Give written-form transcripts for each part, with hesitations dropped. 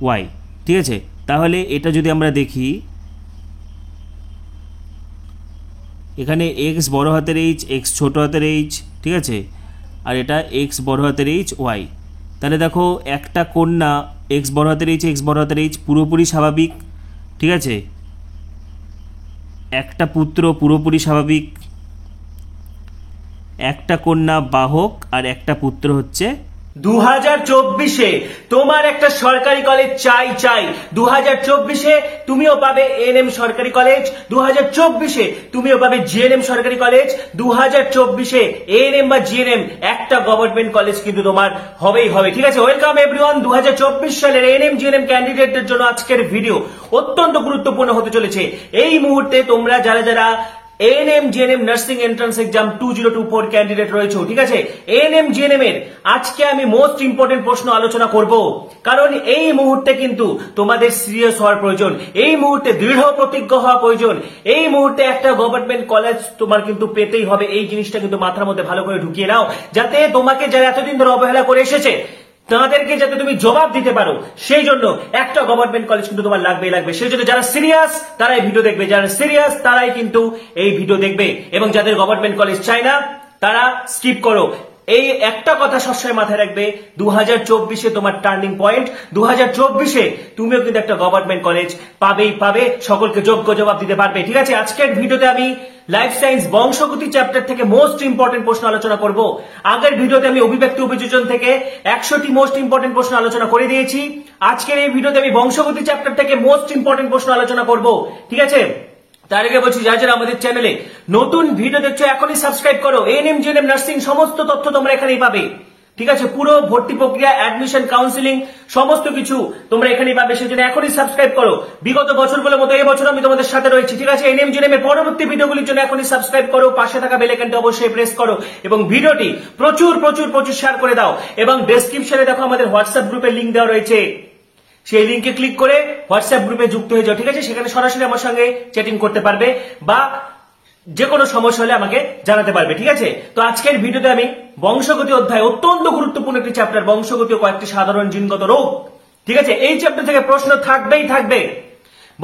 Y. ঠিক আছে, তাহলে এটা যদি আমরা দেখি, এখানে এক্স বড় হাতের এইচ, এক্স ছোট হাতের এইচ, ঠিক আছে, আর এটা এক্স বড় হাতের এইচ, ওয়াই। তাহলে দেখো একটা কন্যা এক্স বড় হাতের এইচ, এক্স বড় হাতের এইচ পুরোপুরি স্বাভাবিক, ঠিক আছে, একটা পুত্র পুরোপুরি স্বাভাবিক, একটা কন্যা বাহক, আর একটা পুত্র হচ্ছে 2024-এ তোমার একটা সরকারি কলেজ চাই চাই। 2024-এ তুমিও পাবে এএনএম সরকারি কলেজ, 2024-এ তুমিও পাবে জিএনএম সরকারি কলেজ, 2024-এ এএনএম বা জিএনএম একটা গভর্নমেন্ট কলেজ কিন্তু তোমার হবেই হবে। ঠিক আছে, ওয়েলকাম এভরিওয়ান। 2024 সালের এএনএম জিএনএম ক্যান্ডিডেটদের জন্য আজকের ভিডিও অত্যন্ত গুরুত্বপূর্ণ হতে চলেছে। এই মুহূর্তে তোমরা যারা যারা ANM GNM nursing entrance exam 2024 candidate রয়েছে, ঠিক আছে, এএনএম জিএনএম এর আজকে আমি মোস্ট ইম্পর্টেন্ট প্রশ্ন আলোচনা করব, কারণ এই মুহূর্তে কিন্তু তোমাদের সিরিয়াস হওয়ার প্রয়োজন, এই মুহূর্তে দৃঢ় প্রতিজ্ঞ হওয়া প্রয়োজন, এই মুহূর্তে একটা গভর্নমেন্ট কলেজ তোমার কিন্তু পেতেই হবে। এই জিনিসটা কিন্তু মাথার মধ্যে ভালো করে ঢুকিয়ে নাও, যাতে তোমাকে যারা এতদিন ধরে অবহেলা করে এসেছে তাদেরকে যাতে তুমি জবাব দিতে পারো। সেই জন্য একটা গভর্নমেন্ট কলেজ কিন্তু তোমার লাগবেই লাগবে। সেই জন্য যারা সিরিয়াস তারাই ভিডিও দেখবে, যারা সিরিয়াস তারাই কিন্তু এই ভিডিও দেখবে, এবং যাদের গভর্নমেন্ট কলেজ চাই না তারা স্কিপ করো। এই একটা কথা সবসময় মাথায় রাখবে, 2024-এ তোমার টার্নিং পয়েন্ট। 2024-এ তুমিও কিন্তু একটা গভর্নমেন্ট কলেজ পাবেই পাবে, সকলকে যোগ্য জবাব দিতে পারবে। ঠিক আছে, আজকের ভিডিওতে আমি লাইফ সায়েন্স বংশগতি চ্যাপ্টার থেকে মোস্ট ইম্পর্টেন্ট প্রশ্ন আলোচনা করব। আগের ভিডিওতে আমি অভিব্যক্তি অভিযোজন থেকে 100টি মোস্ট ইম্পর্টেন্ট প্রশ্ন আলোচনা করে দিয়েছি। আজকের এই ভিডিওতে আমি বংশগতি চ্যাপ্টার থেকে মোস্ট ইম্পর্টেন্ট প্রশ্ন আলোচনা করব। ঠিক আছে, তার আগে বলছি যারা যারা আমাদের চ্যানেলে নতুন ভিডিও দেখছো এখনই সাবস্ক্রাইব করো। এএনএম জিএনএম নার্সিং সমস্ত তথ্য তোমরা এখানেই পাবে। ঠিক আছে, পুরো ভর্তি প্রক্রিয়া, অ্যাডমিশন, কাউন্সিলিং সমস্ত কিছু তোমরা এখানেই পাবে। সেই জন্য এখনই সাবস্ক্রাইব করো। বিগত বছরগুলোর মতো এই বছর আমি তোমাদের সাথে রয়েছি। ঠিক আছে, এএনএম জিএনএম এর পরবর্তী ভিডিওগুলির জন্য এখনই সাবস্ক্রাইব করো, পাশে থাকা বেল আইকনটা অবশ্যই প্রেস করো, এবং ভিডিওটি প্রচুর প্রচুর প্রচুর শেয়ার করে দাও। এবং ডেসক্রিপশনে দেখো আমাদের হোয়াটসঅ্যাপ গ্রুপের লিংক দেওয়া রয়েছে, সেই লিংকে ক্লিক করে হোয়াটসঅ্যাপ গ্রুপে যুক্ত হয়ে যাও। ঠিক আছে, সেখানে সরাসরি আমার সঙ্গে চ্যাটিং করতে পারবে বা যে কোনো সমস্যা হলে আমাকে জানাতে পারবে। ঠিক আছে, তো আজকের ভিডিওতে আমি বংশগতি অধ্যায়, অত্যন্ত গুরুত্বপূর্ণ একটি চ্যাপ্টার, বংশগতি ও কয়েকটি সাধারণ জিনগত রোগ। ঠিক আছে, এই চ্যাপ্টার থেকে প্রশ্ন থাকবেই থাকবে,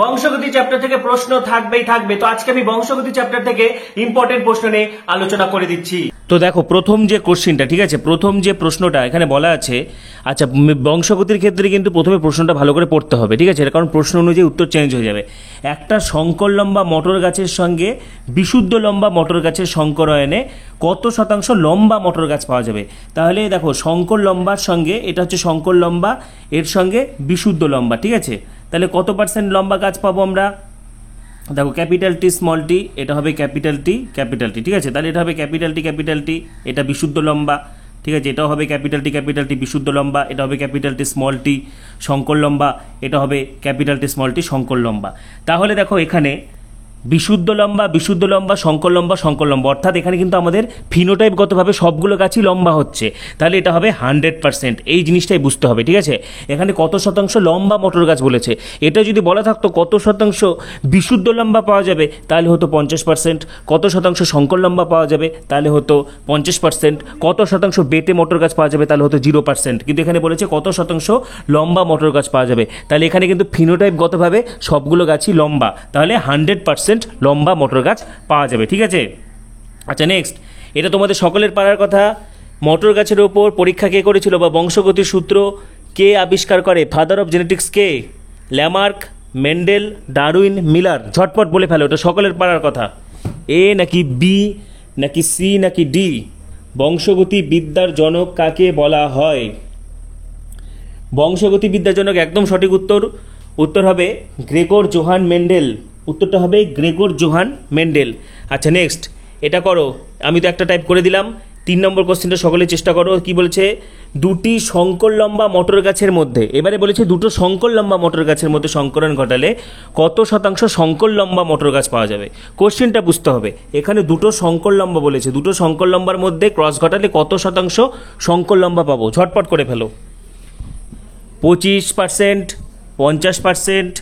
বংশগতি চ্যাপ্টার থেকে প্রশ্ন থাকবেই থাকবে। তো আজকে আমি বংশগতি চ্যাপ্টার থেকে ইম্পর্টেন্ট প্রশ্ন নিয়ে আলোচনা করে দিচ্ছি। তো দেখো প্রথম যে কোশ্চিনটা, ঠিক আছে, প্রথম যে প্রশ্নটা এখানে বলা আছে, আচ্ছা বংশগতির ক্ষেত্রে কিন্তু প্রথমে প্রশ্নটা ভালো করে পড়তে হবে। ঠিক আছে, কারণ প্রশ্ন অনুযায়ী উত্তর চেঞ্জ হয়ে যাবে। একটা শঙ্কর লম্বা মটর গাছের সঙ্গে বিশুদ্ধ লম্বা মটর গাছের সংকরায়নে কত শতাংশ লম্বা মটর গাছ পাওয়া যাবে? তাহলে দেখো শঙ্কর লম্বার সঙ্গে, এটা হচ্ছে শঙ্কর লম্বা, এর সঙ্গে বিশুদ্ধ লম্বা, ঠিক আছে, তাহলে কত পার্সেন্ট লম্বা গাছ পাবো আমরা? দেখো ক্যাপিটাল টি স্মল টি, এটা হবে ক্যাপিটাল টি ক্যাপিটাল টি, ঠিক আছে, তাহলে এটা হবে ক্যাপিটাল টি এটা বিশুদ্ধ লম্বা, ঠিক আছে, এটাও হবে ক্যাপিটাল টি বিশুদ্ধ লম্বা, এটা হবে ক্যাপিটাল টি স্মল টি সংকর লম্বা, এটা হবে ক্যাপিটাল টি স্মল টি সংকর লম্বা। তাহলে দেখো এখানে বিশুদ্ধ লম্বা সংকর লম্বা, অর্থাৎ এখানে কিন্তু আমাদের ফিনোটাইপগতভাবে সবগুলো গাছই লম্বা হচ্ছে, তাহলে এটা হবে 100%। এই জিনিসটাই বুঝতে হবে। ঠিক আছে, এখানে কত শতাংশ লম্বা মটর গাছ বলেছে, এটা যদি বলা থাকতো কত শতাংশ বিশুদ্ধ লম্বা পাওয়া যাবে তাহলে হতো 50%, কত শতাংশ সংকর লম্বা পাওয়া যাবে তাহলে হতো 50%, কত শতাংশ বেটে মটর গাছ পাওয়া যাবে তাহলে হতো 0%, কিন্তু এখানে বলেছে কত শতাংশ লম্বা মটর গাছ পাওয়া যাবে, তাহলে এখানে কিন্তু ফিনোটাইপগতভাবে সবগুলো গাছই লম্বা, তাহলে 100% লম্বা মটর গাছ পাওয়া যাবে। ঠিক আছে, আচ্ছা নেক্সট, এটা তোমাদের সকলের পারার কথা। মটর গাছের ওপর পরীক্ষা কে করেছিল বা বংশগতির সূত্র কে আবিষ্কার করে? Father of genetics K? Lamarck, Mendel, Darwin, Miller? ঝটপট বলে ফেলো, এটা সকলের পারার কথা। এ নাকি বি নাকি সি নাকি ডি? বংশগতি বিদ্যার জনক কাকে বলা হয়? বংশগতি বিদ্যার জনক একদম সঠিক উত্তর হবে গ্রেগর জোহান মেন্ডেল, উত্তরটা হবে গ্রেগর জোহান মেন্ডেল। আচ্ছা নেক্সট, এটা করো, আমি তো একটা টাইপ করে দিলাম। 3 নম্বর কোশ্চেনটা সকলে চেষ্টা করো। কি বলেছে? দুটি শঙ্কর লম্বা মটর গাছের মধ্যে, এবারে বলেছে দুটো শঙ্কর লম্বা মটর গাছের মধ্যে সংকরণ ঘটালে কত শতাংশ শঙ্কর লম্বা মটর গাছ পাওয়া যাবে? কোশ্চেনটা বুঝতে হবে। এখানে দুটো শঙ্কর লম্বা বলেছে, দুটো শঙ্কর লম্বার মধ্যে ক্রস ঘটালে কত শতাংশ শঙ্কর লম্বা পাবো? ঝটপট করে ফেলো। 25%, 50%,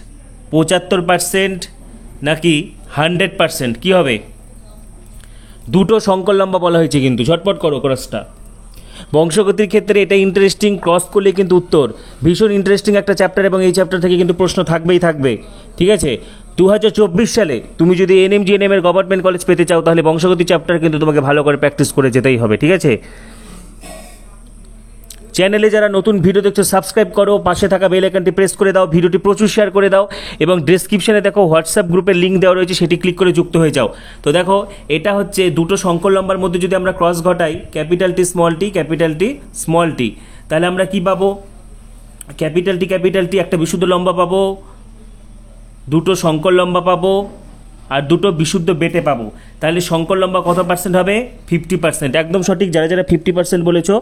75% নাকি 100%? কি হবে? দুটো শঙ্কর লম্বা বলা হয়েছে কিন্তু, ঝটপট করো ক্রসটা। বংশগতির ক্ষেত্রে এটা ইন্টারেস্টিং, ক্রস করলে কিন্তু উত্তর। ভীষণ ইন্টারেস্টিং একটা চ্যাপ্টার এবং এই চ্যাপ্টার থেকে কিন্তু প্রশ্ন থাকবেই থাকবে, ঠিক আছে। 2024 সালে তুমি যদি এনএম জিএনএম এর গভর্নমেন্ট কলেজ পেতে চাও তাহলে বংশগতি চ্যাপ্টার কিন্তু তোমাকে ভালো করে প্র্যাকটিস করে যেতেই হবে, ঠিক আছে। চ্যানেলে যারা নতুন ভিডিও দেখছো সাবস্ক্রাইব করো, পাশে থাকা বেল আইকনটি প্রেস করে দাও, ভিডিওটি প্রচুর শেয়ার করে দাও এবং ডেসক্রিপশনে দেখো হোয়াটসঅ্যাপ গ্রুপের লিঙ্ক দেওয়া রয়েছে, সেটি ক্লিক করে যুক্ত হয়ে যাও। তো দেখো এটা হচ্ছে দুটো সংকর লম্বার মধ্যে যদি আমরা ক্রস ঘটাই ক্যাপিটাল টি স্মল টি, তাহলে আমরা কি পাবো? ক্যাপিটাল টি একটা বিশুদ্ধ লম্বা পাবো, দুটো সংকর লম্বা পাবো আর দুটো বিশুদ্ধ বেটে পাবো। তাহলে সংকর লম্বা কত পার্সেন্ট হবে? 50%। একদম সঠিক, যারা যারা 50% বলেছো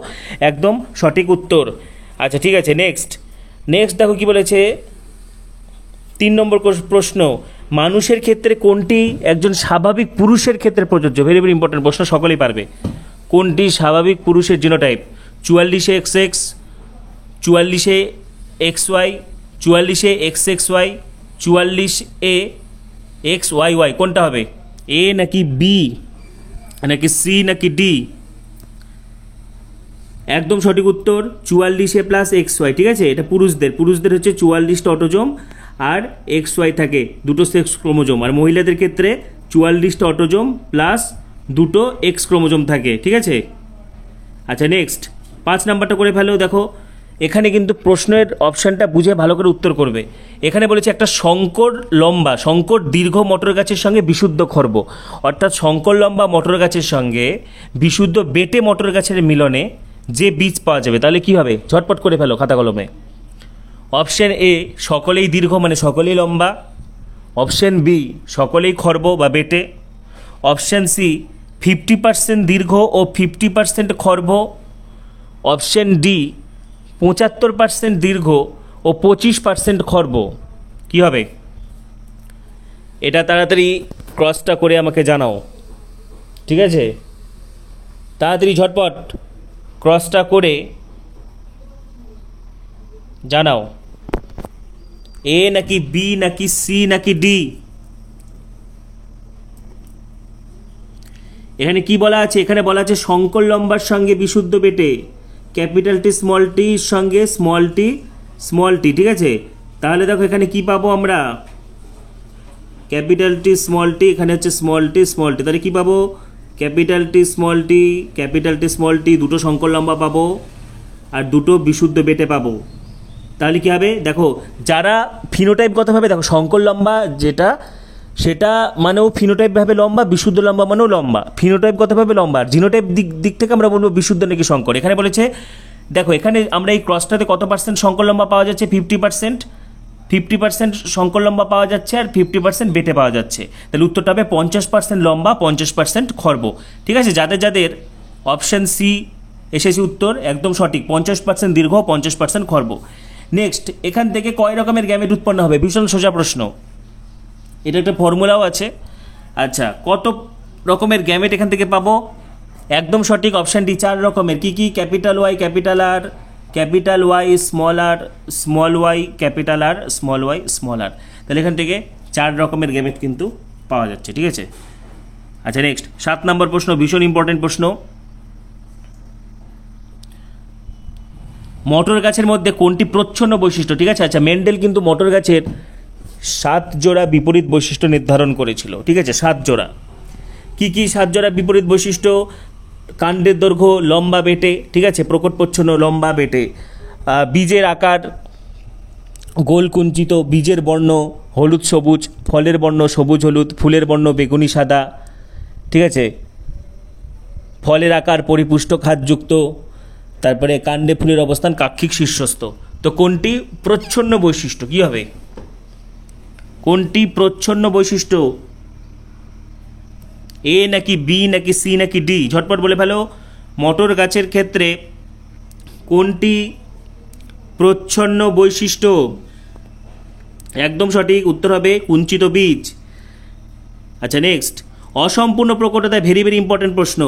একদম সঠিক উত্তর। আচ্ছা ঠিক আছে, নেক্সট দেখো কি বলেছে 3 নম্বর প্রশ্ন, মানুষের ক্ষেত্রে কোনটি একজন স্বাভাবিক পুরুষের ক্ষেত্রে প্রযোজ্য? ভেরি ভেরি ইম্পর্টেন্ট প্রশ্ন, সকলেই পারবে। কোনটি স্বাভাবিক পুরুষের জিনোটাইপ? 44-এ XX, 44-এ XY, 44-এ XXY, 44-এ XYY, কোনটা হবে? এ নাকি বি নাকি সি নাকি ডি? একদম সঠিক উত্তর 44-এ প্লাস XY, ঠিক আছে। এটা পুরুষদের হচ্ছে 44টা অটোজোম আর XY থাকে, দুটো সেক্স ক্রোমোজোম। আর মহিলাদের ক্ষেত্রে 44টা অটোজোম প্লাস দুটো এক্স ক্রোমোজোম থাকে, ঠিক আছে। আচ্ছা নেক্সট 5 নাম্বারটা করে ফেলো। দেখো এখানে কিন্তু প্রশ্নের অপশানটা বুঝে ভালো করে উত্তর করবে। এখানে বলেছে একটা সংকর দীর্ঘ মটর গাছের সঙ্গে বিশুদ্ধ খর্ব, অর্থাৎ সংকর লম্বা মটর গাছের সঙ্গে বিশুদ্ধ বেটে মটর গাছের মিলনে যে বীজ পাওয়া যাবে, তাহলে কি হবে? ঝটপট করে ফেলো খাতা কলমে। অপশন এ সকলেই দীর্ঘ মানে সকলেই লম্বা, অপশন বি সকলেই খর্ব বা বেটে, অপশন সি 50% দীর্ঘ ও 50% খর্ব, অপশন ডি 75% দীর্ঘ ও 25% খর্ব। কি হবে? এটা তাড়াতাড়ি ক্রসটা করে আমাকে জানাও, ঠিক আছে। তাড়াতাড়ি ঝটপট ক্রসটা করে জানাও, এ নাকি বি নাকি সি নাকি ডি? এখানে কি বলা আছে? এখানে বলা আছে সংকর লম্বার সঙ্গে বিশুদ্ধ বেটে, ক্যাপিটাল টি সঙ্গে স্মল টি, ঠিক আছে। তাহলে দেখো এখানে কি পাবো আমরা? ক্যাপিটাল টি, এখানে হচ্ছে স্মল টি, তাহলে কি পাবো? ক্যাপিটাল টি স্মল টি দুটো সংকর লম্বা পাবো আর দুটো বিশুদ্ধ বেটে পাবো। তাহলে কি হবে? দেখো যারা ফিনোটাইপগতভাবে দেখো সংকর লম্বা যেটা সেটা মানেও ফিনোটাইপভাবে লম্বা, বিশুদ্ধ লম্বা মানেও লম্বা, ফিনোটাইপগতভাবে লম্বা। আর জিনোটাইপ দিক থেকে আমরা বলবো বিশুদ্ধ নাকি সংকর। এখানে বলেছে দেখো এখানে আমরা এই ক্রসটাতে কত পার্সেন্ট সংকর লম্বা পাওয়া যাচ্ছে? 50% সংকর লম্বা পাওয়া যাচ্ছে আর 50% বেটে পাওয়া যাচ্ছে। তাহলে উত্তরটা হবে 50% লম্বা 50% খর্ব, ঠিক আছে। যাদের অপশান সি এসেছে উত্তর একদম সঠিক, 50% দীর্ঘ 50% খর্ব। নেক্সট এখান থেকে কয় রকমের গ্যামেট উৎপন্ন হবে? ভীষণ সোজা প্রশ্ন, এটা একটা ফর্মুলাও আছে। আচ্ছা কত রকমের গ্যামেট এখান থেকে পাবো? একদম সঠিক অপশান ডি 4 রকমের। কি কি? Capital Y capital R, capital Y small R, small Y capital R, small Y small R. তাহলে এখান থেকে 4 রকমের গ্যামেট কিন্তু পাওয়া যাচ্ছে, ঠিক আছে। আচ্ছা নেক্সট 7 নম্বর প্রশ্ন, ভীষণ ইম্পর্টেন্ট প্রশ্ন। মটর গাছের মধ্যে কোনটি প্রচ্ছন্ন বৈশিষ্ট্য? ঠিক আছে। আচ্ছা মেন্ডেল কিন্তু মটর গাছের 7 জোড়া বিপরীত বৈশিষ্ট্য নির্ধারণ করেছিল, ঠিক আছে। 7 জোড়া। কি কি 7 জোড়া বিপরীত বৈশিষ্ট্য? কাণ্ডের দৈর্ঘ্য লম্বা বেটে, ঠিক আছে, প্রকট প্রচ্ছন্ন লম্বা বেটে, বীজের আকার গোল কুঞ্চিত, বীজের বর্ণ হলুদ সবুজ, ফলের বর্ণ সবুজ হলুদ, ফুলের বর্ণ বেগুনি সাদা, ঠিক আছে, ফলের আকার পরিপুষ্ট খাদযুক্ত, তারপরে কাণ্ডে ফুলের অবস্থান কাক্ষিক শীর্ষস্থ। তো কোনটি প্রচ্ছন্ন বৈশিষ্ট্য? কি হবে? কোনটি প্রচ্ছন্ন বৈশিষ্ট্য? এ নাকি বি নাকি সি নাকি ডি? ঝটপট বলে ফেলো। মটর গাছের ক্ষেত্রে কোনটি প্রচ্ছন্ন বৈশিষ্ট্য? একদম সঠিক উত্তর হবে কুঞ্চিত বীজ। আচ্ছা নেক্সট অসম্পূর্ণ প্রকটতা, ভেরি ভেরি ইম্পর্টেন্ট প্রশ্ন।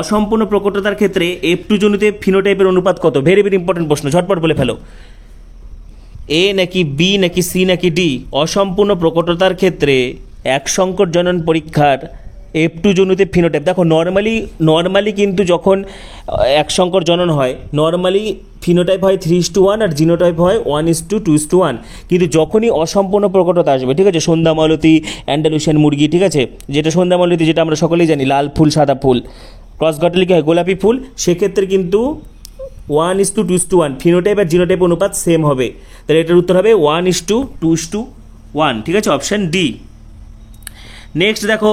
অসম্পূর্ণ প্রকটতার ক্ষেত্রে F2 জনিতে ফিনোটাইপের অনুপাত কত? ভেরি ভেরি ইম্পর্টেন্ট প্রশ্ন, ঝটপট বলে ফেলো। এ নাকি বি নাকি সি নাকি ডি? অসম্পূর্ণ প্রকটতার ক্ষেত্রে এক সংকর জনন পরীক্ষার F2 জনুতে ফিনোটাইপ। দেখো নর্মালি কিন্তু যখন এক সংকর জনন হয় নর্মালি ফিনোটাইপ হয় 3:1 আর জিনোটাইপ হয় 1:2:1, কিন্তু যখনই অসম্পূর্ণ প্রকটতা আসবে, ঠিক আছে, সন্ধ্যা মালতী, অ্যান্ডালুসিয়ান মুরগি, ঠিক আছে, যেটা সন্ধ্যা মালতী যেটা আমরা সকলেই জানি লাল ফুল সাদা ফুল, ক্রস ঘটালে কি হয় গোলাপি ফুল, সেক্ষেত্রে কিন্তু 1:2:1 ফিনোটাইপ আর জিনোটাইপ অনুপাত সেম হবে, তাহলে এটার উত্তর হবে 1:2:1, ঠিক আছে, অপশান ডি। নেক্সট দেখো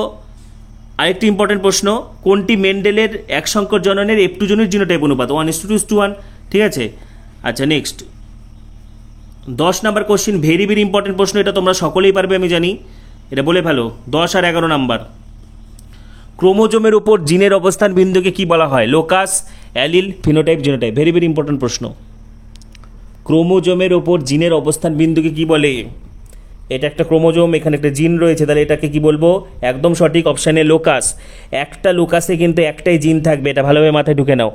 আরেকটি ইম্পর্টেন্ট প্রশ্ন, কোনটি মেন্ডেলের এক সংকর জননের F2 জনুর জিনোটাইপ অনুপাত 1:2:1, ঠিক আছে। আচ্ছা next 10 number question, very very important প্রশ্ন, এটা তোমরা সকলেই পারবে আমি জানি, এটা বলে ফেলো। 10 আর 11 নাম্বার, ক্রোমোজোমের উপর জিনের অবস্থান বিন্দুকে কি বলা হয়? Locus, allele, phenotype, genotype. Very very important প্রশ্ন, ক্রোমোজোমের ওপর জিনের অবস্থান বিন্দুকে কি বলে? এটা একটা ক্রোমোজোম, এখানে একটা জিন রয়েছে, তাহলে এটাকে কি বলবো? একদম সঠিক, অপশানে লোকাস। একটা লোকাসে কিন্তু একটাই জিন থাকবে, এটা ভালোভাবে মাথায় ঢুকে নাও।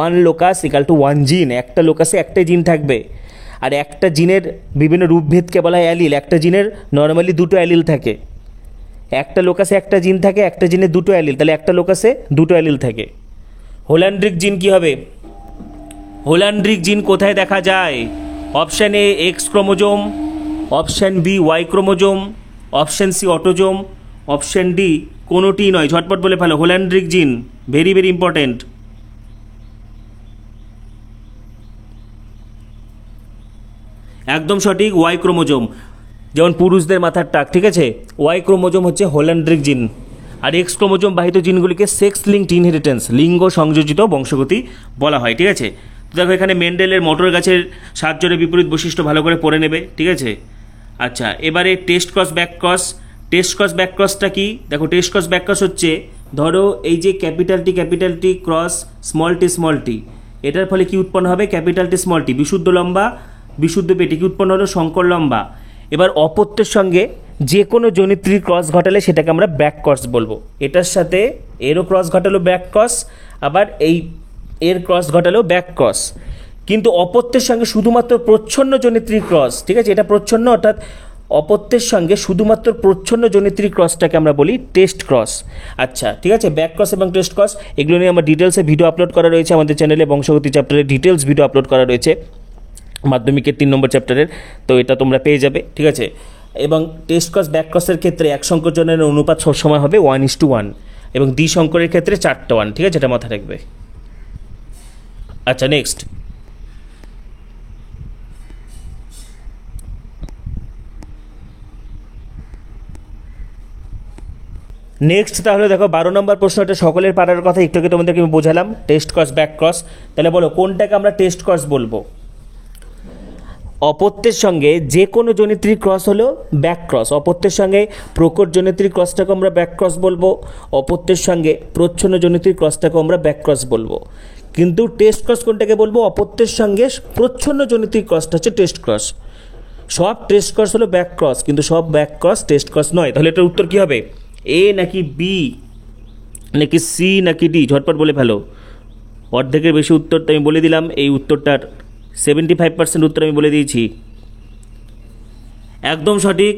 1 লোকাস ইকাল টু 1 জিন, একটা লোকাসে একটাই জিন থাকবে। আর একটা জিনের বিভিন্ন রূপভেদকে বলা হয় অ্যালিল, একটা জিনের নর্মালি দুটো অ্যালিল থাকে। একটা লোকাসে একটা জিন থাকে, একটা জিনে দুটো অ্যালিল, তাহলে একটা লোকাসে দুটো অ্যালিল থাকে। হোল্যান্ড্রিক জিন কি হবে? হোল্যান্ড্রিক জিন কোথায় দেখা যায়? Option A X chromosome, option B Y chromosome, option C autosome, option D কোনোটি নয়। ঝটপট বলে ফেলো হোল্যান্ড্রিক জিন, ভেরি ভেরি ইম্পর্টেন্ট। একদম সঠিক, ওয়াই ক্রোমোজোম, যেমন পুরুষদের মাথার টাক, ঠিক আছে, ওয়াই ক্রোমোজোম হচ্ছে হোল্যান্ড্রিক জিন। আর এক্স ক্রোমোজোম বাহিত জিনগুলিকে সেক্স লিঙ্কড ইনহেরিটেন্স, লিঙ্গ সংযোজিত বংশগতি বলা হয়, ঠিক আছে। তো দেখো এখানে মেন্ডেলের মটর গাছের 7 জোড়ের বিপরীত বৈশিষ্ট্য ভালো করে পড়ে নেবে, ঠিক আছে। আচ্ছা এবারে test cross back cross. Test cross back ক্রসটা কি? দেখো টেস্ট ক্রস ব্যাক ক্রস হচ্ছে, ধরো এই যে ক্যাপিটাল টি ক্রস স্মল টি, এটার ফলে কি উৎপন্ন হবে? ক্যাপিটাল টি স্মল টি, বিশুদ্ধ লম্বা বিশুদ্ধ পেটি, কি উৎপন্ন হলো? শঙ্কর লম্বা। এবার অপত্যের সঙ্গে যে কোনো জনিত্রীর ক্রস ঘটালে সেটাকে আমরা ব্যাক ক্রস বলবো। এটার সাথে এরও ক্রস ঘটালো ব্যাক ক্রস, আবার এই এর ক্রস ঘটালেও ব্যাক ক্রস। কিন্তু অপত্যের সঙ্গে শুধুমাত্র প্রচ্ছন্ন জনিত্রীর ক্রস, ঠিক আছে, এটা প্রচ্ছন্ন, অর্থাৎ অপত্যের সঙ্গে শুধুমাত্র প্রচ্ছন্ন জনিত্রীর ক্রসটাকে আমরা বলি টেস্ট ক্রস। আচ্ছা ঠিক আছে, ব্যাক ক্রস এবং টেস্ট ক্রস এগুলো নিয়ে আমার ডিটেলসে ভিডিও আপলোড করা রয়েছে আমাদের চ্যানেলে, বংশগতি চ্যাপ্টারে ডিটেলস ভিডিও আপলোড করা রয়েছে মাধ্যমিকের 3 নম্বর চ্যাপ্টারের, তো এটা তোমরা পেয়ে যাবে, ঠিক আছে। এবং টেস্ট ক্রস ব্যাক ক্রসের ক্ষেত্রে এক সংকর জননের অনুপাত সবসময় হবে 1:1 এবং দ্বি সংকরের ক্ষেত্রে 4টা 1, ঠিক আছে, এটা মাথায় রাখবে। আচ্ছা নেক্সট তাহলে দেখো 12 নম্বর প্রশ্নটা সকলের পারার কথা, একটু আগে তোমাদেরকে আমি বোঝালাম টেস্ট ক্রস ব্যাক ক্রস। তাহলে বলো কোনটাকে আমরা টেস্ট ক্রস বলবো? অপত্যের সঙ্গে যে কোনো জনিত্রীর ক্রস হলো ব্যাক ক্রস। অপত্যের সঙ্গে প্রকট জনিত্রীর ক্রসটাকে আমরা ব্যাক ক্রস বলবো, অপত্যের সঙ্গে প্রচ্ছন্ন জনিত্রীর ক্রসটাকে আমরা ব্যাক ক্রস বলবো। কিন্তু টেস্ট ক্রস কোনটাকে বলবো? অপত্যের সঙ্গে প্রচ্ছন্ন জনিত্রীর ক্রসটা হচ্ছে টেস্ট ক্রস। সব টেস্ট ক্রস হলো ব্যাক ক্রস, কিন্তু সব ব্যাক ক্রস টেস্ট ক্রস নয়। তাহলে এটার উত্তর কী হবে? এ নাকি বি নাকি সি নাকি ডি? ঝটপট বলে ফেলো। অর্ধেকের বেশি উত্তরটা আমি বলে দিলাম, এই উত্তরটার 75% উত্তর আমি বলে দিয়েছি। একদম সঠিক,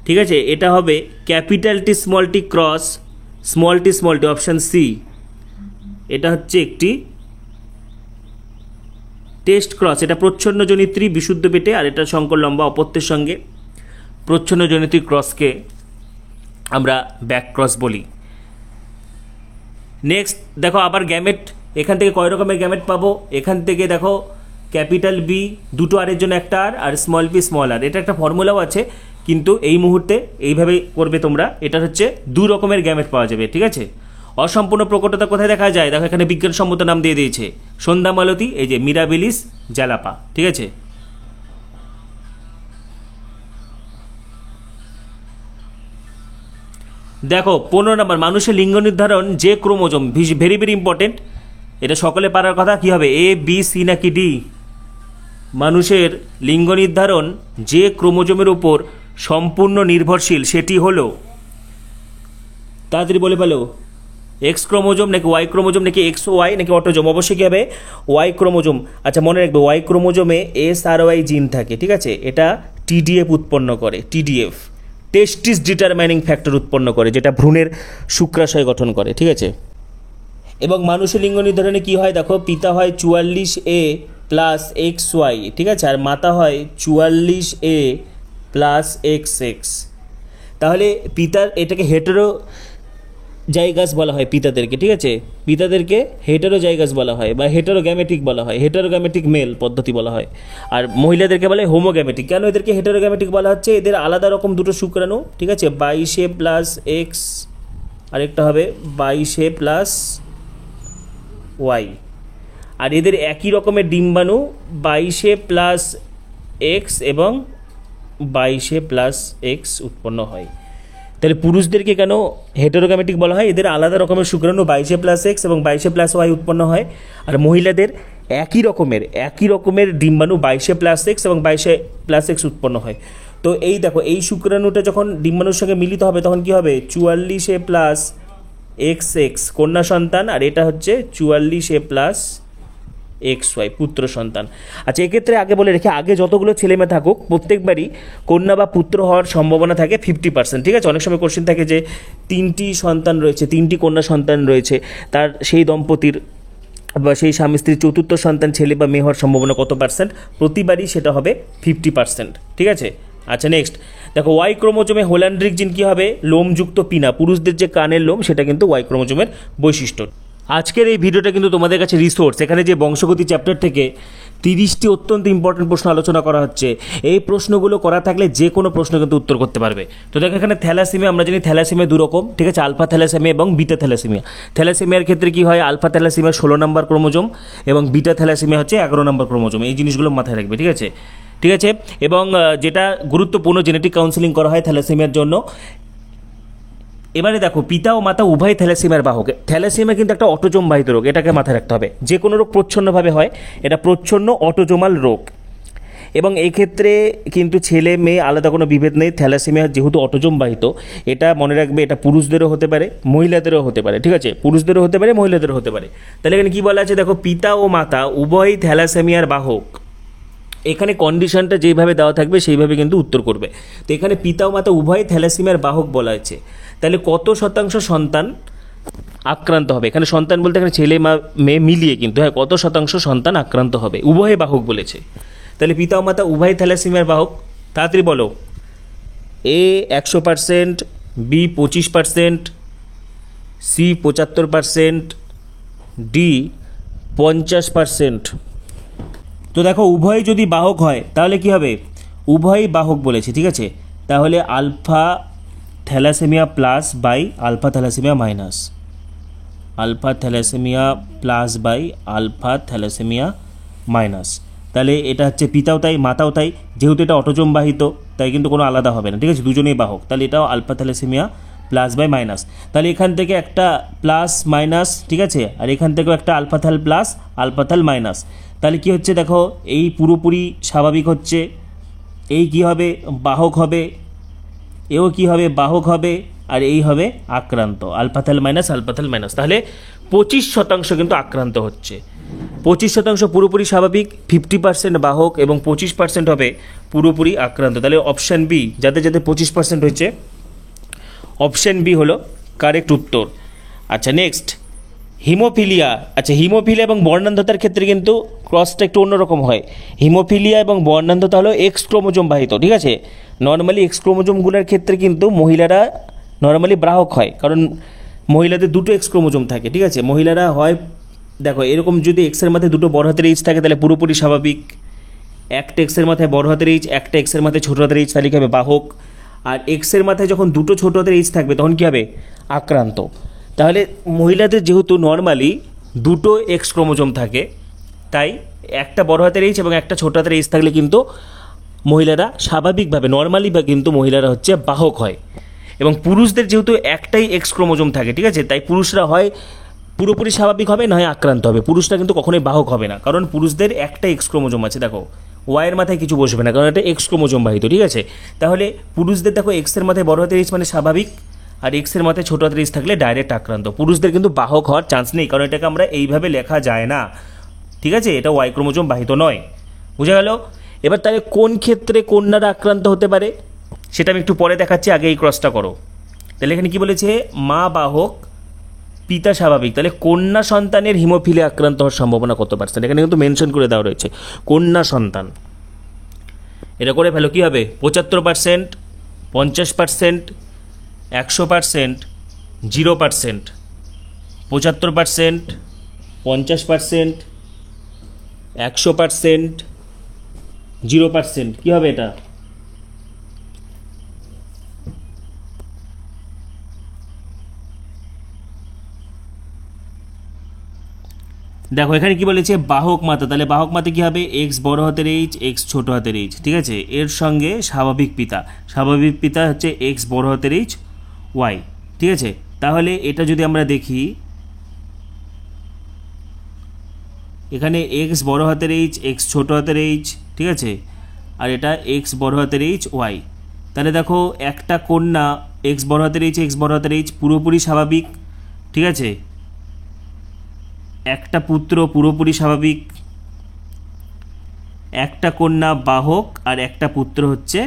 ঠিক আছে, এটা হবে capital T small T cross small T, option C. এটা হচ্ছে একটি টেস্ট ক্রস, এটা প্রচ্ছন্ন জনিত্রী বিশুদ্ধ পেটে, আর এটা শঙ্কর লম্বা। অপত্যের সঙ্গে প্রচ্ছন্ন জনিত্রী ক্রসকে আমরা ব্যাক ক্রস বলি। নেক্সট দেখো আবার গ্যামেট, এখান থেকে কয় রকমের গ্যামেট পাবো? এখান থেকে দেখো ক্যাপিটাল বি দুটো আরের জন্য একটা আর স্মল পি স্মল আর, এটা একটা ফর্মুলাও আছে, কিন্তু এই মুহূর্তে এইভাবে করবে তোমরা। এটা হচ্ছে 2 রকমের গ্যামেট পাওয়া যাবে, ঠিক আছে। অসম্পূর্ণ প্রকটতা কোথায় দেখা যায়? দেখো এখানে বিজ্ঞানসম্মত নাম দিয়ে দিয়েছে সন্ধ্যা মালতী, এই যে মিরাবিলিস জ্যালাপা, ঠিক আছে। দেখো 15 নম্বর, মানুষের লিঙ্গ নির্ধারণ যে ক্রোমোজোম, ভেরি ভেরি ইম্পর্টেন্ট, এটা সকলে পারার কথা। কি হবে? এ বি সি নাকি ডি? মানুষের লিঙ্গ নির্ধারণ যে ক্রোমোজোমের উপর সম্পূর্ণ নির্ভরশীল সেটি হলো, তাড়াতাড়ি বলে ফেলো, এক্স ক্রোমোজোম নাকি ওয়াই ক্রোমোজোম নাকি এক্স ওয়াই নাকি অটোজোম? অবশ্যই কী হবে? Y chromosome. আচ্ছা মনে রাখবে ওয়াই ক্রোমোজোমে SRY জিন থাকে, ঠিক আছে, এটা TDF উৎপন্ন করে, TDF টেস্টিস ডিটারমাইনিং ফ্যাক্টর উৎপন্ন করে, যেটা ভ্রূণের শুক্রাশয় গঠন করে, ঠিক আছে। এবং মানুষের লিঙ্গ নির্ধারণে কি হয় দেখো, পিতা হয় 44A প্লাস XY, ঠিক আছে, আর মাতা হয় 44A প্লাস XX। তাহলে পিতার এটাকে হেটেরো জাইগাস বলা হয় পিতাদেরকে, ঠিক আছে, পিতাদেরকে হেটেরো জাইগাস বলা হয় বা হেটেরোগ্যামেটিক বলা হয়, হেটেরোগ্যামেটিক মেল পদ্ধতি বলা হয়। আর মহিলাদেরকে বলে হোমোগ্যামেটিক। কেন এদেরকে হেটেরোগ্যামেটিক বলা হচ্ছে? এদের আলাদা রকম দুটো শুক্রাণু, ঠিক আছে, 22A প্লাস X, আরেকটা হবে 22A প্লাস Y, আর এদের একই রকমের ডিম্বাণু 22A প্লাস X এবং 22A প্লাস X উৎপন্ন হয়। তাহলে পুরুষদেরকে কেন হেটেরোগ্যামেটিক বলা হয়? এদের আলাদা রকমের শুক্রাণু 22A প্লাস X এবং 22A প্লাস Y উৎপন্ন হয়, আর মহিলাদের একই রকমের ডিম্বাণু 22A প্লাস X এবং 22A প্লাস X উৎপন্ন হয়। তো এই দেখো, এই শুক্রাণুটা যখন ডিম্বাণুর সঙ্গে মিলিত হবে তখন কি হবে? 44A প্লাস XX কন্যা সন্তান, আর এটা হচ্ছে 44A প্লাস XY পুত্র সন্তান। আচ্ছা, এক্ষেত্রে আগে বলে রেখে, আগে যতগুলো ছেলে মেয়ে থাকুক প্রত্যেকবারই কন্যা বা পুত্র হওয়ার সম্ভাবনা থাকে 50%, ঠিক আছে। অনেক সময় কোশ্চেন থাকে যে 3টি সন্তান রয়েছে, 3টি কন্যা সন্তান রয়েছে, তার সেই দম্পতির বা সেই স্বামী স্ত্রীর চতুর্থ সন্তান ছেলে বা মেয়ে হওয়ার সম্ভাবনা কত পার্সেন্ট? প্রতিবারই সেটা হবে 50%, ঠিক আছে। আচ্ছা, নেক্সট দেখো, ওয়াই ক্রোমোজোমে হোল্যান্ড্রিক জিন কী হবে? লোমযুক্ত পিনা। পুরুষদের যে কানের লোম সেটা কিন্তু ওয়াই ক্রোমোজোমের বৈশিষ্ট্য। আজকের এই ভিডিওটা কিন্তু তোমাদের কাছে রিসোর্স। এখানে যে বংশগতি চ্যাপ্টার থেকে 30টি অত্যন্ত ইম্পর্টেন্ট প্রশ্ন আলোচনা করা হচ্ছে। এই প্রশ্নগুলো করা থাকলে যে কোনো প্রশ্ন কিন্তু উত্তর করতে পারবে। তো দেখো, এখানে থ্যালাসেমিয়া, আমরা জানি থ্যালাসেমিয়া 2 রকম, ঠিক আছে, আলফা থ্যালাসেমিয়া এবং বিটা থ্যালাসেমিয়া। থ্যালাসেমিয়ার ক্ষেত্রে কি হয়? আলফা থ্যালাসেমিয়া 16 নম্বর ক্রোমোজোম এবং বিটা থ্যালাসেমিয়া হচ্ছে 11 নম্বর ক্রোমোজোম। এই জিনিসগুলো মাথায় রাখবে, ঠিক আছে, ঠিক আছে। এবং যেটা গুরুত্বপূর্ণ, জেনেটিক কাউন্সেলিং করা হয় থ্যালাসেমিয়ার জন্য। এবারে দেখো, পিতা ও মাতা উভয় থ্যালাসেমিয়ার বাহক। থ্যালাসেমিয়া কিন্তু একটা অটোজোম বাহিত রোগ, এটাকে মাথায় রাখতে হবে। যে কোনো রোগ প্রচ্ছন্নভাবে হয়, এটা প্রচ্ছন্ন অটোজোমাল রোগ। এবং এই ক্ষেত্রে কিন্তু ছেলে মেয়ে আলাদা কোনো বিভেদ নেই। থ্যালাসেমিয়া যেহেতু অটোজোম বাহিত, এটা মনে রাখবে, এটা পুরুষদেরও হতে পারে মহিলাদেরও হতে পারে, ঠিক আছে, পুরুষদেরও হতে পারে মহিলাদেরও হতে পারে। তাহলে এখানে কী বলা আছে দেখো, পিতা ও মাতা উভয়ই থ্যালাসেমিয়ার বাহক। এখানে কন্ডিশনটা যেইভাবে দেওয়া থাকবে সেইভাবে কিন্তু উত্তর করবে। তো এখানে পিতা ও মাতা উভয় থ্যালাসেমিয়ার বাহক বলা হয়েছে। তাহলে কত শতাংশ সন্তান আক্রান্ত হবে? এখানে সন্তান বলতে এখানে ছেলে মেয়ে মিলিয়ে কিন্তু, হ্যাঁ, কত শতাংশ সন্তান আক্রান্ত হবে? উভয় বাহক বলেছে। তাহলে পিতা ও মাতা উভয় থ্যালাসেমিয়ার বাহক। তাড়াতাড়ি বলো। A 100%, B 25%, C 75%, D 50%। তো দেখো, উভয় যদি বাহক হয় তাহলে কি হবে? উভয়ই বাহক বলেছে, ঠিক আছে। তাহলে alpha thalassaemia plus by alpha thalassaemia minus, alpha thalassaemia plus by alpha thalassaemia minus. তাহলে এটা হচ্ছে পিতাও তাই মাতাও তাই, যেহেতু এটা অটোজোম বাহিত তাই কিন্তু কোনো আলাদা হবে না, ঠিক আছে, দুজনেই বাহক। তাহলে এটাও alpha thalassaemia plus by minus. তাহলে এখান থেকে একটা প্লাস মাইনাস, ঠিক আছে, আর এখান থেকেও একটা alpha thal plus alpha thal minus. তাহলে কি হচ্ছে দেখো, এই পুরোপুরি স্বাভাবিক হচ্ছে, এই কি হবে? বাহক হবে, এও কি হবে? বাহক হবে, আর এই হবে আক্রান্ত, alpha thal minus alpha thal minus. তাহলে 25% কিন্তু আক্রান্ত হচ্ছে। 25% পুরোপুরি স্বাভাবিক, 50% বাহক এবং 25% হবে পুরোপুরি আক্রান্ত। তাহলে অপশান বি, যাতে 25% হচ্ছে, অপশান বি হলো কারেক্ট উত্তর। আচ্ছা, নেক্সট হিমোফিলিয়া। আচ্ছা, হিমোফিলিয়া এবং বর্ণান্ধতার ক্ষেত্রে কিন্তু ক্রসটা একটু অন্যরকম হয়। হিমোফিলিয়া এবং বর্ণান্ধতা হলো এক্স ক্রোমোজোম বাহিত, ঠিক আছে। নর্মালি এক্স ক্রোমোজোমগুলোর ক্ষেত্রে কিন্তু মহিলারা নর্মালি বাহক হয়, কারণ মহিলাদের দুটো এক্স ক্রোমোজোম থাকে, ঠিক আছে। মহিলারা হয়, দেখো, এরকম যদি এক্সের মাথায় দুটো বড় হাতের এইচ থাকে তাহলে পুরোপুরি স্বাভাবিক। একটা এক্সের মাথায় বড় হাতের এইচ, একটা এক্সের মাথায় ছোটো হাতের এইচ, তাহলে কী হবে? বাহক। আর এক্সের মাথায় যখন দুটো ছোটো হাতের এইচ থাকবে তখন কী হবে? আক্রান্ত। তাহলে মহিলাদের যেহেতু নর্মালি দুটো এক্স ক্রোমোজোম থাকে, তাই একটা বড় হাতের এইচ এবং একটা ছোটো হাতের এইচ থাকলে কিন্তু মহিলারা স্বাভাবিকভাবে নর্মালি বা কিন্তু মহিলারা হচ্ছে বাহক হয়। এবং পুরুষদের যেহেতু একটাই এক্স ক্রোমোজোম থাকে, ঠিক আছে, তাই পুরুষরা হয় পুরোপুরি স্বাভাবিক হবে, নয় আক্রান্ত হবে। পুরুষরা কিন্তু কখনোই বাহক হবে না, কারণ পুরুষদের একটা এক্স ক্রোমোজোম আছে। দেখো, ওয়াইয়ের মাথায় কিছু বসবে না, কারণ এটা এক্স ক্রোমোজোম বাহিত, ঠিক আছে। তাহলে পুরুষদের দেখো, এক্সের মাথায় বড় হাতের এইচ মানে স্বাভাবিক, আর এক্সের মাথায় ছোটো হাতের এইচ থাকলে ডাইরেক্ট আক্রান্ত। পুরুষদের কিন্তু বাহক হওয়ার চান্স নেই, কারণ এটাকে আমরা এইভাবে লেখা যায় না, ঠিক আছে, এটা ওয়াই ক্রোমোজোম বাহিত নয়। বুঝা গেল? এবার তাহলে কোন ক্ষেত্রে কন্যারা আক্রান্ত হতে পারে? সেটা আমি একটু পরে দেখাচ্ছি, আগে এই ক্রসটা করো। তাহলে এখানে কি বলেছে, মা বাহক পিতা স্বাভাবিক, তাহলে কন্যা সন্তানের হিমোফিলিয়া আক্রান্ত হওয়ার সম্ভাবনা কত পার্সেন্ট, এখানে কিন্তু মেনশন করে দেওয়া রয়েছে কন্যা সন্তান। এটা করে ফেলো, কী হবে 75%, 50%, 100%, 0%, 75%, 50%, 100%, 0%, কী হবে এটা? দেখো এখানে কি বলেছে, বাহক মাতা, তাহলে বাহক মাতা কি হবে, এক্স বড় হাতের এইচ, এক্স ছোট হাতের এইচ, ঠিক আছে, এর সঙ্গে স্বাভাবিক পিতা, স্বাভাবিক পিতা হচ্ছে এক্স বড় হাতের এইচ ওয়াই, ঠিক আছে। তাহলে এটা যদি আমরা দেখি, এখানে এক্স বড় হাতের এইচ, এক্স ছোট হাতের এইচ, ঠিক আছে, আর এটা এক্স বড় হাতের এইচ ওয়াই। তাহলে দেখো একটা কন্যা এক্স বড় হাতের এইচ, এক্স বড় হাতের এইচ পুরোপুরি স্বাভাবিক, ঠিক আছে, একটা পুত্র পুরোপুরি স্বাভাবিক, একটা কন্যা বাহক, আর একটা পুত্র হচ্ছে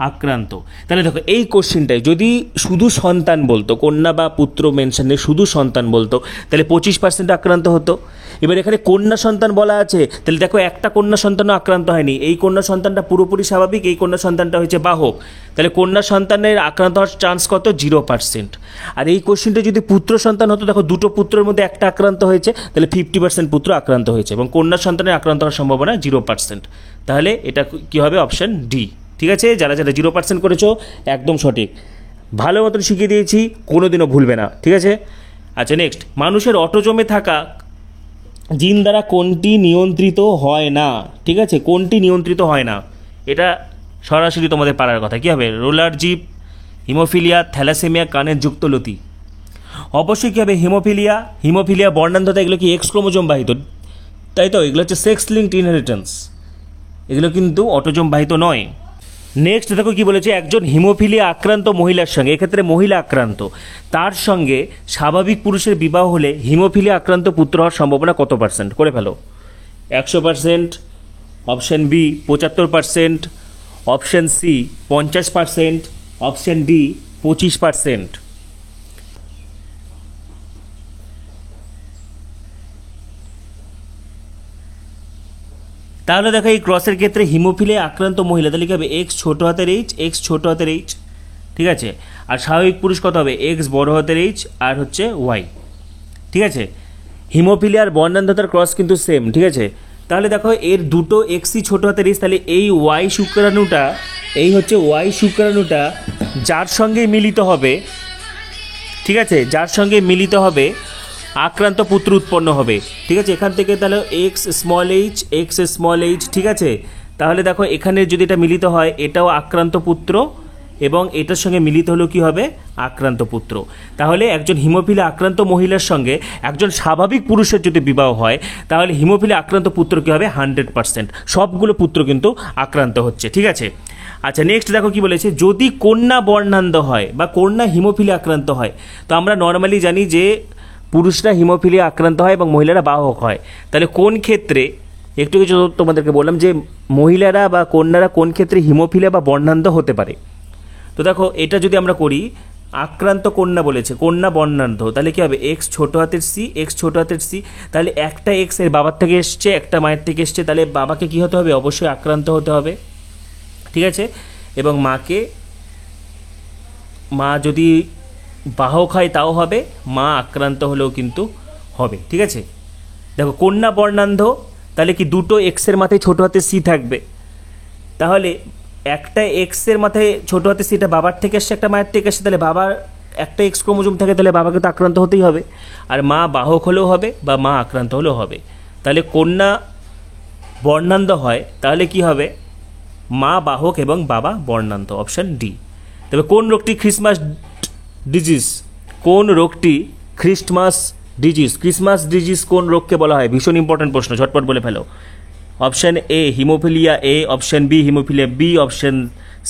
আক্রান্ত। তাহলে দেখো এই কোশ্চেনটায় যদি শুধু সন্তান বলতো, কন্যা বা পুত্র মেনশন নেই, শুধু সন্তান বলতো, তাহলে 25% আক্রান্ত হতো। এবার এখানে কন্যা সন্তান বলা আছে, তাহলে দেখো একটা কন্যা সন্তানও আক্রান্ত হয়নি, এই কন্যা সন্তানটা পুরোপুরি স্বাভাবিক, এই কন্যা সন্তানটা হচ্ছে বাহক, তাহলে কন্যা সন্তানের আক্রান্ত হওয়ার চান্স কত, 0%। আর এই কোশ্চেনটা যদি পুত্র সন্তান হতো, দেখো দুটো পুত্রের মধ্যে একটা আক্রান্ত হয়েছে, তাহলে 50% পুত্র আক্রান্ত হয়েছে, এবং কন্যা সন্তানের আক্রান্ত হওয়ার সম্ভাবনা 0%। তাহলে এটা কী হবে, অপশান ডি, ঠিক আছে। যারা যারা 0% করেছো একদম সঠিক, ভালো মতন শিখিয়ে দিয়েছি, কোনো দিনও ভুলবে না, ঠিক আছে। আচ্ছা নেক্সট, মানুষের অটোজমে থাকা জিন দ্বারা কোনটি নিয়ন্ত্রিত হয় না, ঠিক আছে, কোনটি নিয়ন্ত্রিত হয় না, এটা সরাসরি তোমাদের পারার কথা। কী হবে, রোলার জিপ, হিমোফিলিয়া, থ্যালাসেমিয়া, কানের যুক্তলতি। অবশ্যই কী হবে, হিমোফিলিয়া, হিমোফিলিয়া বর্ণান্ধতা, এগুলো কি এক্স ক্রোমোজোম বাহিত, তাই তো, এগুলো হচ্ছে সেক্স লিঙ্কড ইনহেরিটেন্স, এগুলো কিন্তু অটোজোম বাহিত নয়। নেক্সট দেখো কি বলেছে, একজন হিমোফিলিয়া আক্রান্ত মহিলার সঙ্গে, এক্ষেত্রে মহিলা আক্রান্ত, তার সঙ্গে স্বাভাবিক পুরুষের বিবাহ হলে হিমোফিলিয়া আক্রান্ত পুত্র হওয়ার সম্ভাবনা কত পার্সেন্ট, করে ফেলো। 100%, option B 75%, option C 50%, option D 25%। তাহলে দেখো এই ক্রসের ক্ষেত্রে হিমোফিলিয়া আক্রান্ত মহিলা, তাহলে কী হবে, এক্স ছোটো হাতের এইচ, এক্স ছোটো হাতের এইচ, ঠিক আছে, আর স্বাভাবিক পুরুষ কত হবে, এক্স বড় হাতের এইচ আর হচ্ছে ওয়াই, ঠিক আছে। হিমোফিলিয়ার বর্ণান্ধতার ক্রস কিন্তু সেম, ঠিক আছে। তাহলে দেখো এর দুটো এক্সই ছোটো হাতের এইচ, তাহলে এই ওয়াই শুক্রাণুটা, এই হচ্ছে ওয়াই শুক্রাণুটা যার সঙ্গে মিলিত হবে, ঠিক আছে, যার সঙ্গে মিলিত হবে আক্রান্ত পুত্র উৎপন্ন হবে, ঠিক আছে। এখান থেকে তাহলে x small H, x small H, ঠিক আছে। তাহলে দেখো এখানে যদি এটা মিলিত হয়, এটাও আক্রান্ত পুত্র, এবং এটার সঙ্গে মিলিত হলেও কী হবে, আক্রান্ত পুত্র। তাহলে একজন হিমোফিলিয়া আক্রান্ত মহিলার সঙ্গে একজন স্বাভাবিক পুরুষের যদি বিবাহ হয়, তাহলে হিমোফিলিয়া আক্রান্ত পুত্র কী হবে, 100%, সবগুলো পুত্র কিন্তু আক্রান্ত হচ্ছে, ঠিক আছে। আচ্ছা নেক্সট দেখো কি বলেছে, যদি কন্যা বর্ণান্ধ হয় বা কন্যা হিমোফিলিয়া আক্রান্ত হয়, তো আমরা নর্মালি জানি যে পুরুষরা হিমোফিলিয়া আক্রান্ত হয় এবং মহিলারা বাহক হয়। তাহলে কোন ক্ষেত্রে, একটু কিছু তোমাদেরকে বললাম যে মহিলারা বা কন্যারা কোন ক্ষেত্রে হিমোফিলিয়া বা বর্ণান্ধ হতে পারে। তো দেখো এটা যদি আমরা করি, আক্রান্ত কন্যা বলেছে, কন্যা বর্ণান্ধ, তাহলে কী হবে, এক্স ছোটো হাতের সি, এক্স ছোটো হাতের সি, তাহলে একটা এক্স এর বাবার থেকে এসছে, একটা মায়ের থেকে এসছে, তাহলে বাবাকে কী হতে হবে, অবশ্যই আক্রান্ত হতে হবে, ঠিক আছে। এবং মাকে, মা যদি বাহক হয় তাও হবে, মা আক্রান্ত হলেও কিন্তু হবে, ঠিক আছে। দেখো কন্যা বর্ণান্ধ, তাহলে কি দুটো এক্সের মাথায় ছোটো হাতে সি থাকবে, তাহলে একটা এক্সের মাথায় ছোটো হাতে সিটা বাবার থেকে এসছে, একটা মায়ের থেকে এসছে, তাহলে বাবার একটা এক্স ক্রোমোজোম থাকে, তাহলে বাবাকে তো আক্রান্ত হতেই হবে, আর মা বাহক হলেও হবে বা মা আক্রান্ত হলেও হবে। তাহলে কন্যা বর্ণান্ধ হয়, তাহলে কি হবে, মা বাহক এবং বাবা বর্ণান্ধ, অপশান ডি। তবে কোন রোগটি ক্রিসমাস ডিজিজ, কোন রোগটি ক্রিসমাস ডিজিজ, ক্রিসমাস ডিজিজ কোন রোগকে বলা হয়, ভীষণ ইম্পর্টেন্ট প্রশ্ন, ঝটপট বলে ফেলো। Option A haemophilia A, option B haemophilia B, option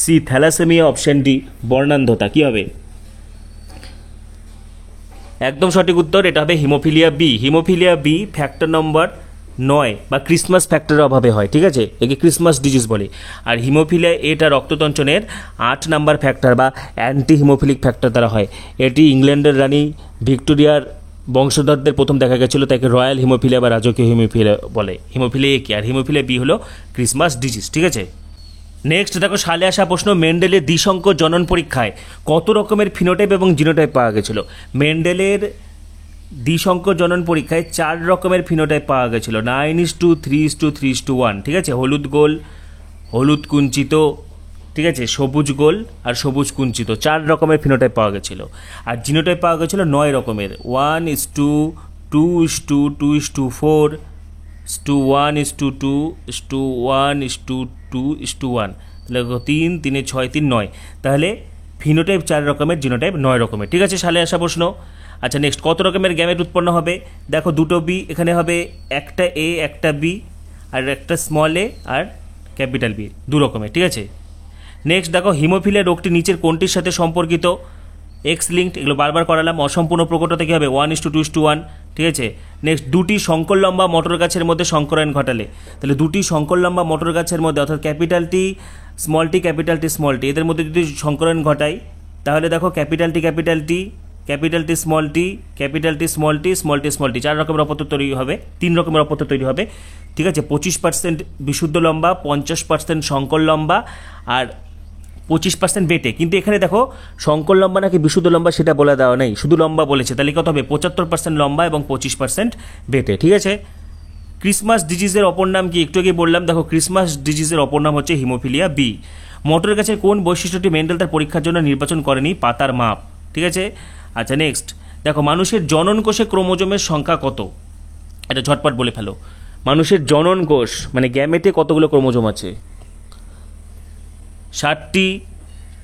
C thalassaemia, option D বর্ণান্ধতা। কী হবে, একদম সঠিক উত্তর, এটা হবে haemophilia B. Haemophilia B factor number নয় বা ক্রিসমাস ফ্যাক্টরের অভাবে হয়, ঠিক আছে, একে ক্রিসমাস ডিজিজ বলে। আর হিমোফিলিয়া এটা রক্ততঞ্চনের 8 নাম্বার ফ্যাক্টর বা অ্যান্টি হিমোফিলিক ফ্যাক্টর দ্বারা হয়। এটি ইংল্যান্ডের রানী ভিক্টোরিয়ার বংশধরদের প্রথম দেখা গেছিলো, তাকে রয়্যাল হিমোফিলিয়া বা রাজকীয় হিমোফিলিয়া বলে। হিমোফিলিয়া এ কি, আর হিমোফিলিয়া বি হলো ক্রিসমাস ডিজিজ, ঠিক আছে। নেক্সট দেখো, সালে আসা প্রশ্ন, মেন্ডেলের দ্বিসংকর জনন পরীক্ষায় কত রকমের ফিনোটাইপ এবং জিনোটাইপ পাওয়া গেছিল? মেন্ডেলের দ্বিসংকর জনন পরীক্ষায় 4 রকমের ফিনোটাইপ পাওয়া গেছিল, 9:3:3:1, ঠিক আছে। হলুদ গোল, হলুদ কুঞ্চিত, ঠিক আছে, সবুজ গোল আর সবুজ কুঞ্চিত, 4 রকমের ফিনোটাইপ পাওয়া গেছিল। আর জিনোটাইপ পাওয়া গেছিল 9 রকমের, 1:2:2:1:2:1:2:1, তাহলে 3 3 6 3 9, তাহলে ফিনোটাইপ 4 রকমের, জিনোটাইপ 9 রকমের, ঠিক আছে। সালে আসা প্রশ্ন। আচ্ছা নেক্সট, কত রকমের গ্যামেট উৎপন্ন হবে? দেখো দুটো বি, এখানে হবে একটা এ একটা বি আর একটা স্মল এ আর ক্যাপিটাল বি, 2 রকমের, ঠিক আছে। নেক্সট দেখো, হিমোফিলিয়া রোগটি নিচের কোনটির সাথে সম্পর্কিত? এক্স লিঙ্কড, এগুলো বারবার করালাম। অসম্পূর্ণ প্রকটতা কী হবে? 1:2:1, ঠিক আছে। নেক্সট, দুটি শঙ্কর লম্বা মটর গাছের মধ্যে সংকরায়ন ঘটালে, তাহলে দুটি শঙ্কর লম্বা মটর গাছের মধ্যে, অর্থাৎ capital T small T capital T small T, এদের মধ্যে যদি সংকরায়ন ঘটাই, তাহলে দেখো capital T capital T capital T small T capital T small T small T small T, 4 রকমের অপত্য তৈরি হবে, 3 রকমের অপত্য তৈরি হবে, ঠিক আছে। 25% বিশুদ্ধ লম্বা, 50% সংকর লম্বা আর 25% বেটে। কিন্তু এখানে দেখো সংকর লম্বা নাকি বিশুদ্ধ লম্বা সেটা বলে দেওয়া নেই, শুধু লম্বা বলেছে, তাহলে কত হবে? 75% লম্বা এবং 25% বেটে, ঠিক আছে। ক্রিসমাস ডিজিজের অপর নাম কি? একটু আগে বললাম, দেখো ক্রিসমাস ডিজিজের অপর নাম হচ্ছে হিমোফিলিয়া বি। মটর গাছের কোন বৈশিষ্ট্যটি মেন্ডেল তার পরীক্ষার জন্য নির্বাচন করেনি? পাতার মাপ, ঠিক আছে। আচ্ছা নেক্সট দেখো, মানুষের জনন কোষে ক্রোমোজোমের সংখ্যা কত? এটা ঝটপট বলে ফেলো। মানুষের জনন কোষ মানে গ্যামেটে কতগুলো ক্রোমোজোম আছে? 60টি,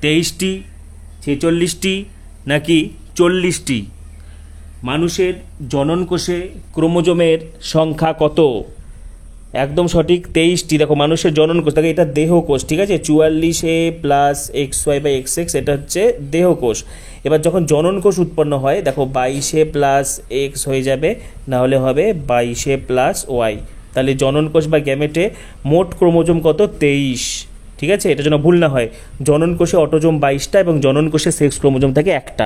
23টি, 46টি নাকি 40টি? মানুষের জনন কোষে ক্রোমোজোমের সংখ্যা কত? একদম সঠিক, 23টি। দেখো মানুষের জনন কোষ, দেখো এটা দেহকোষ, ঠিক আছে, 44A প্লাস XY/XX, এটা হচ্ছে দেহকোষ। এবার যখন জনন কোষ উৎপন্ন হয়, দেখো 22A প্লাস X হয়ে যাবে, না হলে হবে 22A প্লাস Y, তাহলে জনন কোষ বা গ্যামেটে মোট ক্রোমোজোম কত? 23, ঠিক আছে। এটা যেন ভুল না হয়, জনন কোষে অটোজোম 22টা এবং জনন কোষে সেক্স ক্রোমোজোম থাকে একটা।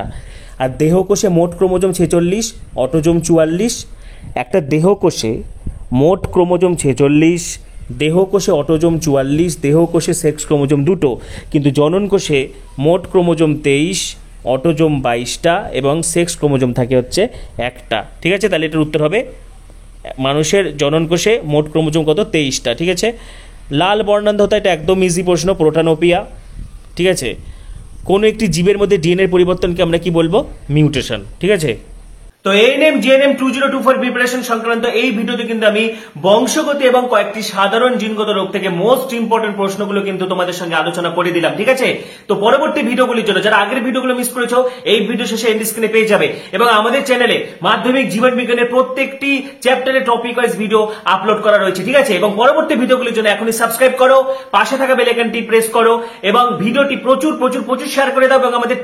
আর দেহকোষে মোট ক্রোমোজোম 46, অটোজোম 44। একটা দেহকোষে মোট ক্রোমোজোম 46, দেহকোষে অটোজোম 44, দেহকোষে সেক্স ক্রোমোজোম 2টো, কিন্তু জনন কোষে মোট ক্রোমোজোম 23, অটোজোম 22টা এবং সেক্স ক্রোমোজোম থাকে হচ্ছে একটা, ঠিক আছে। তাহলে এটার উত্তর হবে, মানুষের জনন কোষে মোট ক্রোমোজোম কত? 23টা, ঠিক আছে। লাল বর্ণান্ধতা, এটা একদম ইজি প্রশ্ন, প্রোটানোপিয়া, ঠিক আছে। কোনো একটি জীবের মধ্যে ডিএনএর পরিবর্তনকে আমরা কি বলবো? মিউটেশন, ঠিক আছে। তো এএনএম জিএনএম 2024 প্রিপারেশন সংক্রান্ত এই ভিডিওতে কিন্তু আমি বংশগত এবং কয়েকটি সাধারণ জিনগত রোগ থেকে মোস্ট ইম্পর্টেন্ট প্রশ্নগুলো কিন্তু তোমাদের সঙ্গে আলোচনা করে দিলাম, ঠিক আছে। তো পরবর্তী ভিডিওগুলির জন্য যারা আগের ভিডিওগুলো মিস করেছো, এই ভিডিও শেষে এন্ড স্ক্রিনে পেয়ে যাবে, এবং আমাদের চ্যানেলে মাধ্যমিক জীবন বিজ্ঞানের প্রত্যেকটি চ্যাপ্টারে টপিক ওয়াইজ ভিডিও আপলোড করা রয়েছে, ঠিক আছে। এবং পরবর্তী ভিডিওগুলির জন্য এখনই সাবস্ক্রাইব করো, পাশে থাকা বেল আইকনটি প্রেস করো এবং ভিডিওটি প্রচুর প্রচুর প্রচুর শেয়ার করে দাও, এবং আমাদের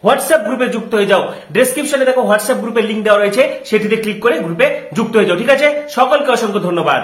হোয়াটসঅ্যাপ গ্রুপে যুক্ত হয়ে যাও। ডেসক্রিপশনে দেখো হোয়াটসঅ্যাপ গ্রুপের লিংক দেওয়া রয়েছে, সেটিতে ক্লিক করে গ্রুপে যুক্ত হয়ে যাও, ঠিক আছে। সকলকে অসংখ্য ধন্যবাদ।